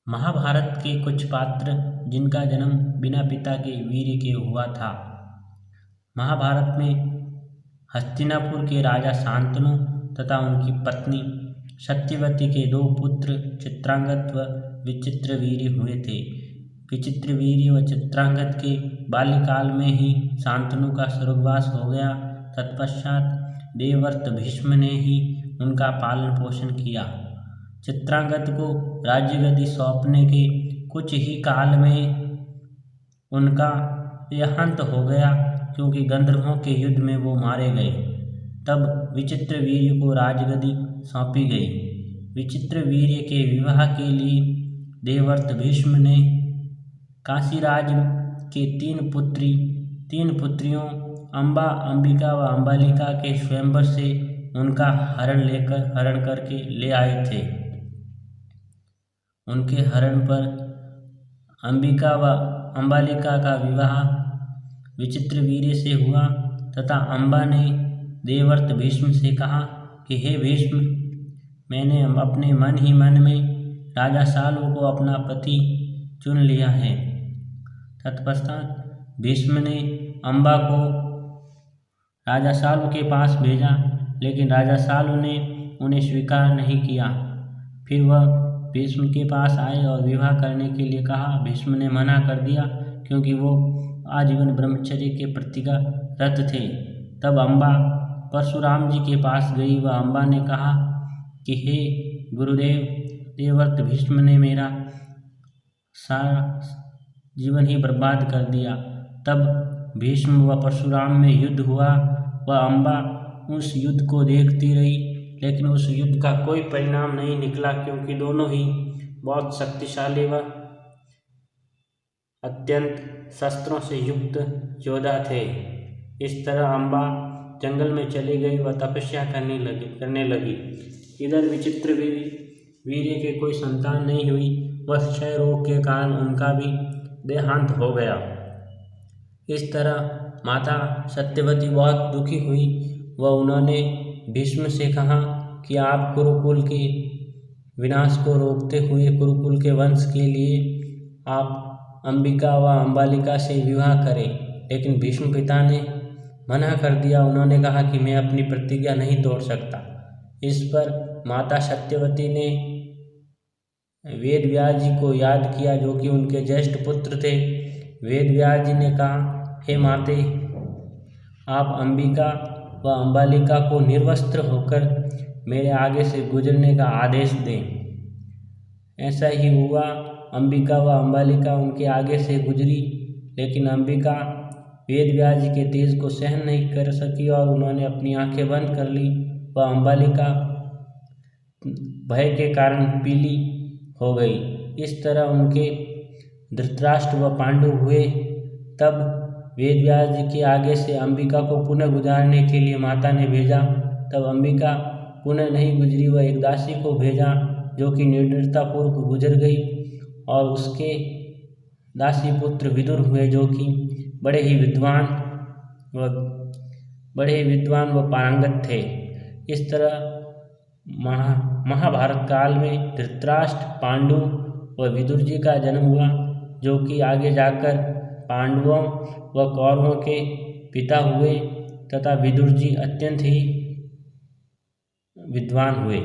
महाभारत के कुछ पात्र जिनका जन्म बिना पिता के वीर्य के हुआ था। महाभारत में हस्तिनापुर के राजा शांतनु तथा उनकी पत्नी सत्यवती के दो पुत्र चित्रांगद व विचित्रवीर्य हुए थे। विचित्रवीर्य व चित्रांगद के बाल्यकाल में ही शांतनु का स्वर्गवास हो गया। तत्पश्चात देवव्रत भीष्म ने ही उनका पालन पोषण किया। चित्रांगद को राज्यगद्दी सौंपने के कुछ ही काल में उनका देहांत हो गया, क्योंकि गंधर्वों के युद्ध में वो मारे गए। तब विचित्रवीर्य को राजगद्दी सौंपी गई। विचित्रवीर्य के विवाह के लिए देवव्रत भीष्म ने काशीराज के तीन पुत्रियों अम्बा, अंबिका व अंबालिका के स्वयंवर से उनका हरण करके ले आए थे। उनके हरण पर अंबिका व अंबालिका का विवाह विचित्रवीर्य से हुआ तथा अम्बा ने देवव्रत भीष्म से कहा कि हे भीष्म, मैंने अपने मन ही मन में राजा साल्व को अपना पति चुन लिया है। तत्पश्चात भीष्म ने अम्बा को राजा साल्व के पास भेजा, लेकिन राजा साल्व ने उन्हें स्वीकार नहीं किया। फिर वह भीष्म के पास आए और विवाह करने के लिए कहा। भीष्म ने मना कर दिया, क्योंकि वो आजीवन ब्रह्मचर्य के प्रतिज्ञारत थे। तब अम्बा परशुराम जी के पास गई व अम्बा ने कहा कि हे गुरुदेव, देवव्रत भीष्म ने मेरा सारा जीवन ही बर्बाद कर दिया। तब भीष्म व परशुराम में युद्ध हुआ। वह अम्बा उस युद्ध को देखती रही, लेकिन उस युद्ध का कोई परिणाम नहीं निकला, क्योंकि दोनों ही बहुत शक्तिशाली व अत्यंत शस्त्रों से युक्त योद्धा थे। इस तरह अम्बा जंगल में चली गई व तपस्या करने लगी। इधर विचित्रवीर्य के कोई संतान नहीं हुई। वह क्षय रोग के कारण उनका भी देहांत हो गया। इस तरह माता सत्यवती बहुत दुखी हुई व उन्होंने भीष्म से कहा कि आप कुरुकुल के विनाश को रोकते हुए कुरुकुल के वंश के लिए आप अंबिका व अंबालिका से विवाह करें। लेकिन भीष्म पिता ने मना कर दिया। उन्होंने कहा कि मैं अपनी प्रतिज्ञा नहीं तोड़ सकता। इस पर माता सत्यवती ने वेदव्यास जी को याद किया, जो कि उनके ज्येष्ठ पुत्र थे। वेदव्यास जी ने कहा, हे माते, आप अंबिका व अंबालिका को निर्वस्त्र होकर मेरे आगे से गुजरने का आदेश दें। ऐसा ही हुआ। अंबिका व अंबालिका उनके आगे से गुजरी, लेकिन अंबिका वेदव्यास जी के तेज को सहन नहीं कर सकी और उन्होंने अपनी आंखें बंद कर ली। व अंबालिका भय के कारण पीली हो गई। इस तरह उनके धृतराष्ट्र व पांडु हुए। तब वेदव्यास जी के आगे से अंबिका को पुनः गुजारने के लिए माता ने भेजा। तब अंबिका पुनः नहीं गुजरी व एक दासी को भेजा, जो कि निर्दयतापूर्वक गुजर गई और उसके दासी पुत्र विदुर हुए, जो कि बड़े ही विद्वान व पारंगत थे। इस तरह महाभारत काल में धृतराष्ट्र, पांडु व विदुर जी का जन्म हुआ, जो कि आगे जाकर पांडवों व कौरवों के पिता हुए तथा विदुर जी अत्यंत ही विद्वान हुए।